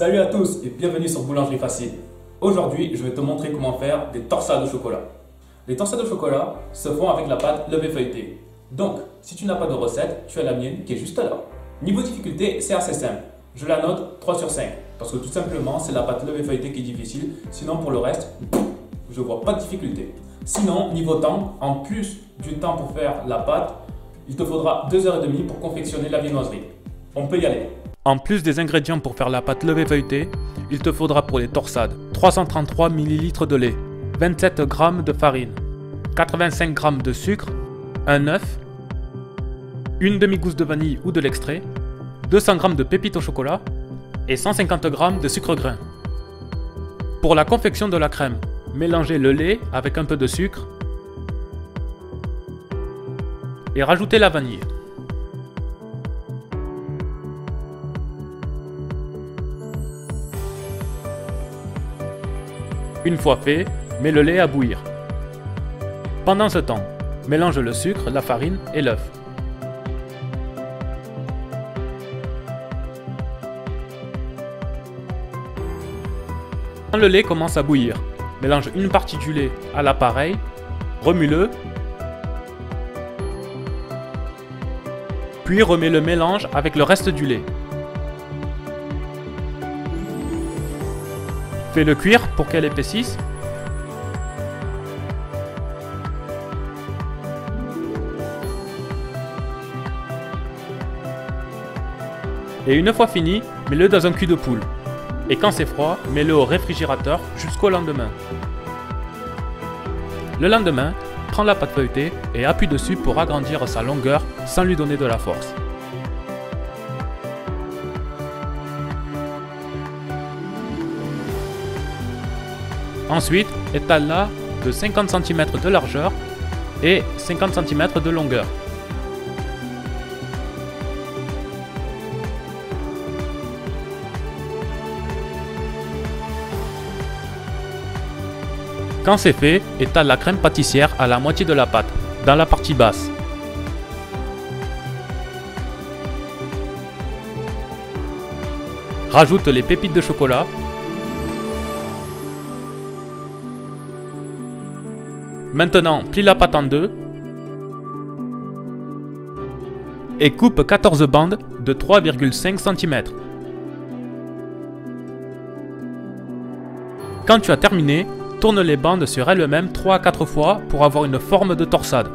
Salut à tous et bienvenue sur Boulangerie Facile. Aujourd'hui, je vais te montrer comment faire des torsades au chocolat. Les torsades au chocolat se font avec la pâte levée feuilletée. Donc, si tu n'as pas de recette, tu as la mienne qui est juste là. Niveau difficulté, c'est assez simple. Je la note 3 sur 5 parce que tout simplement, c'est la pâte levée feuilletée qui est difficile. Sinon, pour le reste, je vois pas de difficulté. Sinon, niveau temps, en plus du temps pour faire la pâte, il te faudra 2h30 pour confectionner la viennoiserie. On peut y aller. En plus des ingrédients pour faire la pâte levée feuilletée, il te faudra pour les torsades 333 ml de lait, 27 g de farine, 85 g de sucre, un œuf, une demi-gousse de vanille ou de l'extrait, 200 g de pépites au chocolat et 150 g de sucre grain. Pour la confection de la crème, mélangez le lait avec un peu de sucre et rajoutez la vanille. Une fois fait, mets le lait à bouillir. Pendant ce temps, mélange le sucre, la farine et l'œuf. Quand le lait commence à bouillir, mélange une partie du lait à l'appareil, remue-le, puis remets le mélange avec le reste du lait. Fais-le cuire pour qu'elle épaississe. Et une fois fini, mets-le dans un cul de poule. Et quand c'est froid, mets-le au réfrigérateur jusqu'au lendemain. Le lendemain, prends la pâte feuilletée et appuie dessus pour agrandir sa longueur sans lui donner de la force. Ensuite, étale-la de 50 cm de largeur et 50 cm de longueur. Quand c'est fait, étale la crème pâtissière à la moitié de la pâte, dans la partie basse. Rajoute les pépites de chocolat. Maintenant, plie la pâte en deux et coupe 14 bandes de 3,5 cm. Quand tu as terminé, tourne les bandes sur elles-mêmes 3 à 4 fois pour avoir une forme de torsade.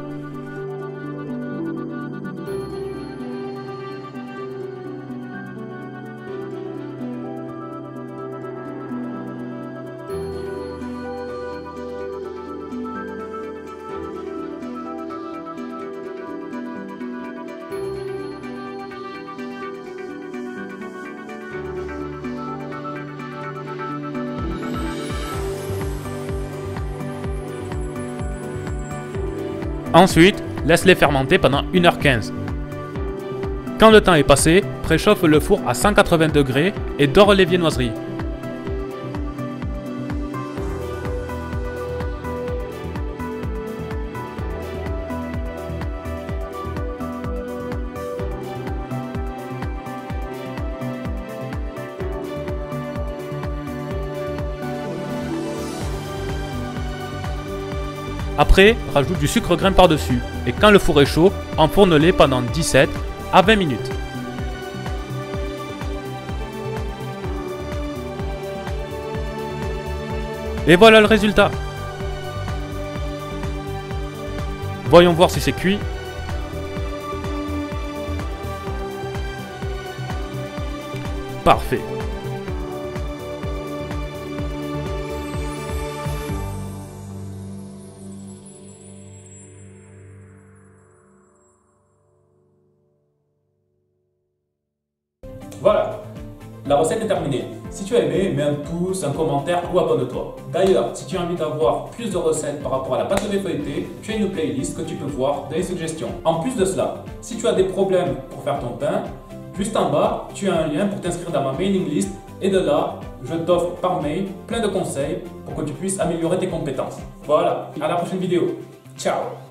Ensuite, laisse-les fermenter pendant 1h15. Quand le temps est passé, préchauffe le four à 180 degrés et dore les viennoiseries. Après, rajoute du sucre grain par-dessus et quand le four est chaud, enfourne-les pendant 17 à 20 minutes. Et voilà le résultat. Voyons voir si c'est cuit. Parfait. Voilà, la recette est terminée. Si tu as aimé, mets un pouce, un commentaire ou abonne-toi. D'ailleurs, si tu as envie d'avoir plus de recettes par rapport à la pâte levée feuilletée, tu as une playlist que tu peux voir dans les suggestions. En plus de cela, si tu as des problèmes pour faire ton pain, juste en bas, tu as un lien pour t'inscrire dans ma mailing list et de là, je t'offre par mail plein de conseils pour que tu puisses améliorer tes compétences. Voilà, à la prochaine vidéo. Ciao!